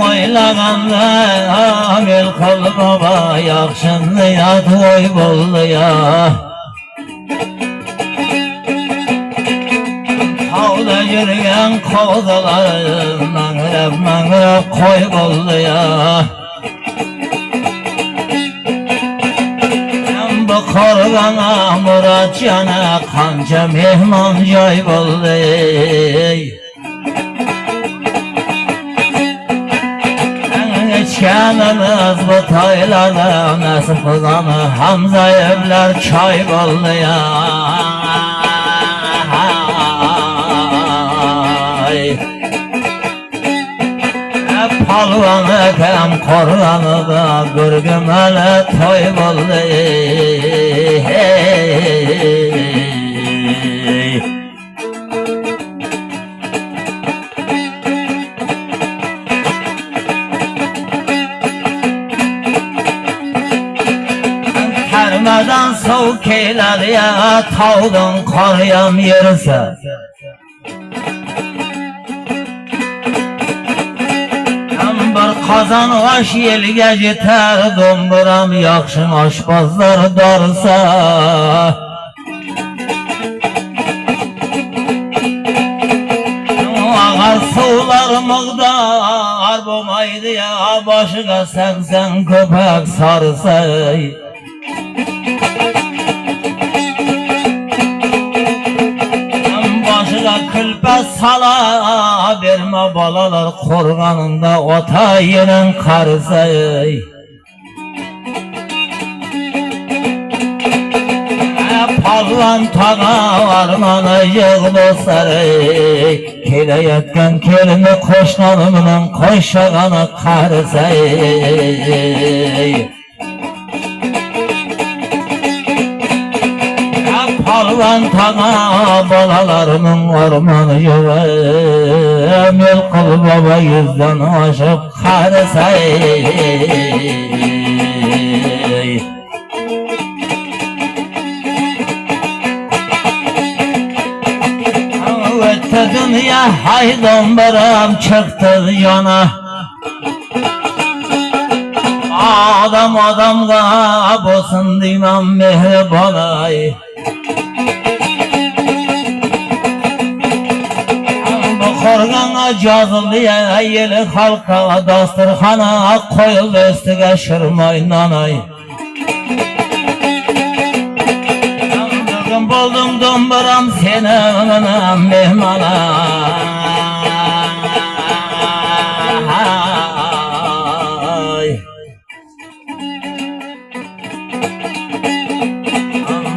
Oylaganda amel qil baba, yaxshini to'y bo'ldi ya. Tavda yurgan qo'zilar mangrab qo'y bo'ldi ya. Bu qorg'ana Murodjona qancha mehmon joy bo'ldi. Geçkenimiz bu toylarda nasip qilgan Hamzayevlar choy bo'ldi ya. Palvon akam qo'rg'onida gurgumali to'y bo'ldi. Tarmadan suv keladi ya, tog'dan qor ham yersa. Bir qozon osh yelga yetar, do'mbiram yaxshi oshpazlar dorsa. Ağar suvlar miqdor bo'lmaydi ya, boshiga sansan ko'pak sarsa. Boshiga kulpa sala berma bolalar qo'rg'oningda ota yerin qarisa. Palvon tog'a armoni yig'losar, kelayotgan kelini qo'shnoni bilan qo'shag'ani qarisa. Palvon tog'a bolalarining armoni yo'q, mel qil baba yuzdan oshib qarisa. O'tdi dunyo haydon biram chiqdi yana. Odam odamga bo'lsin deyman mehribon. Qorg'onga yozildi yeli xalqqa dasturxona qo'yildi ustiga shirmoy non. Buldum do'mbiram seni mehmona.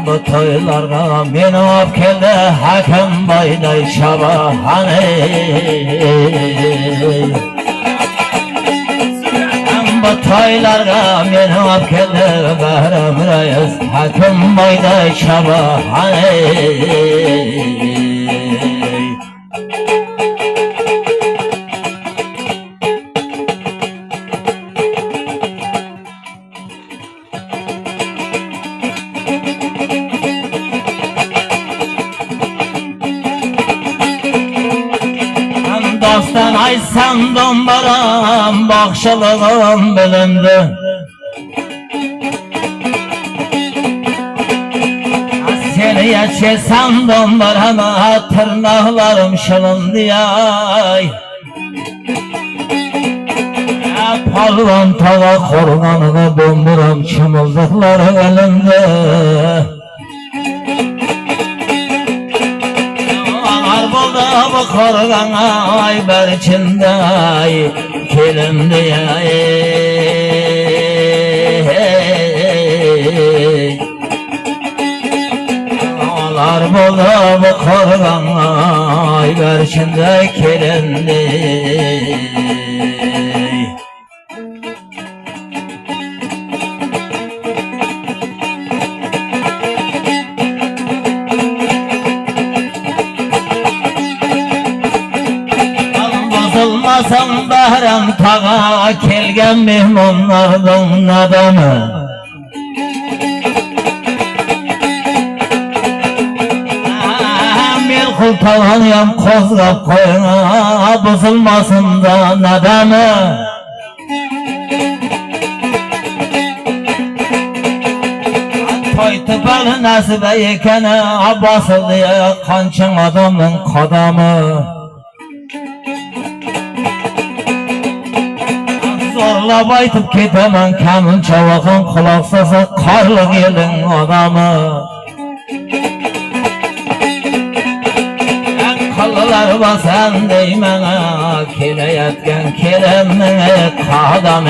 Bu to'ylarga meni olib keldi Hakim boyday Shabahani. Bu to'ylarga meni olib keldi Bahram Rais Hakim boyday Shabahani. Dostan aytsam do'mbiram baxshilig'im bilindi. Seni yachesam do'mbiram tirnoqlarim shilindi. Palvon tog'a qo'rg'onida do'mbiram chimildiqlari ilindi. Bu qorg'onga ay barchinday kelindi. Olar bo'ldi bu qorg'onga ay barchinday kelindi. Olmasam Bahram tog'a kelgan mehmonlardan nadami. kol talanıyam kozgap koyuna, bozulmasın da nadamı. Toy tıpalı nasibe ekene, basıldı ya kançın adamın kadamı. Zorla baytıp ketemen kamın çavakan kulak sasa karlı gelin adamı. Kallılar basan deymene kele yetken kelemine kadamı.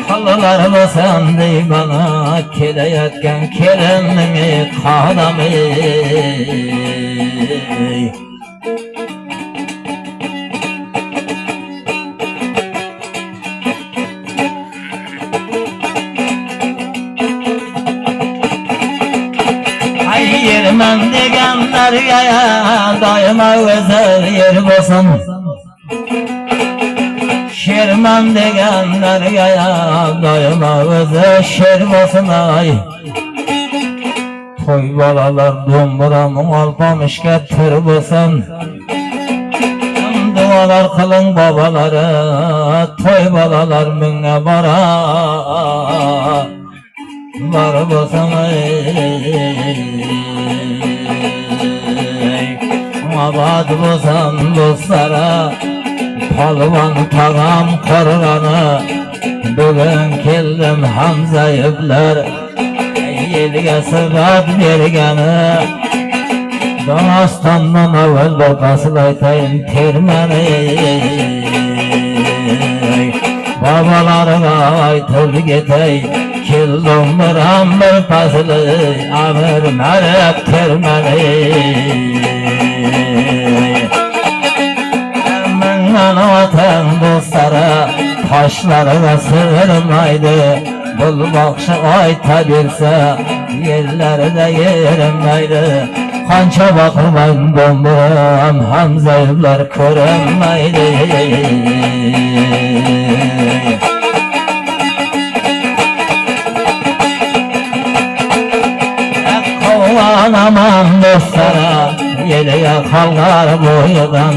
Kallılar basan deymene kele yetken kelemine kadamı. Yermen degenler ya daima özel yer basın. Şerman degenler ya daima özel şer basın ay. Toy balalar domburamın alpamışka tır basın. Dualar kılın babaları, toy balalar münge bara. Var basın abad bosan dostlara, palvan tağam korganı. Bugün keldim Hamza ibler, yelge sıvat bergeni. Danastandan evvel bir kasıl aytayım termeni. Babalarına aytıl getey, keldim bir pasılı amir merek termeni. Vatan dostlara taşlarına sığırmaydı. Bulmakşı ayta bilse yerlerde yerimeydi. Kança bakırmayın bomburam Hamza ibler körünmeydi. Kovan aman dostlara yeleğe kalkar boyudan.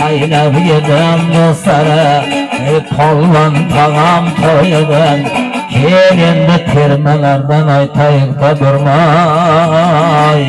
Haylab yedim dostlara, polvan tağam toyudan. Kelin de termelerden aytayık da durmay.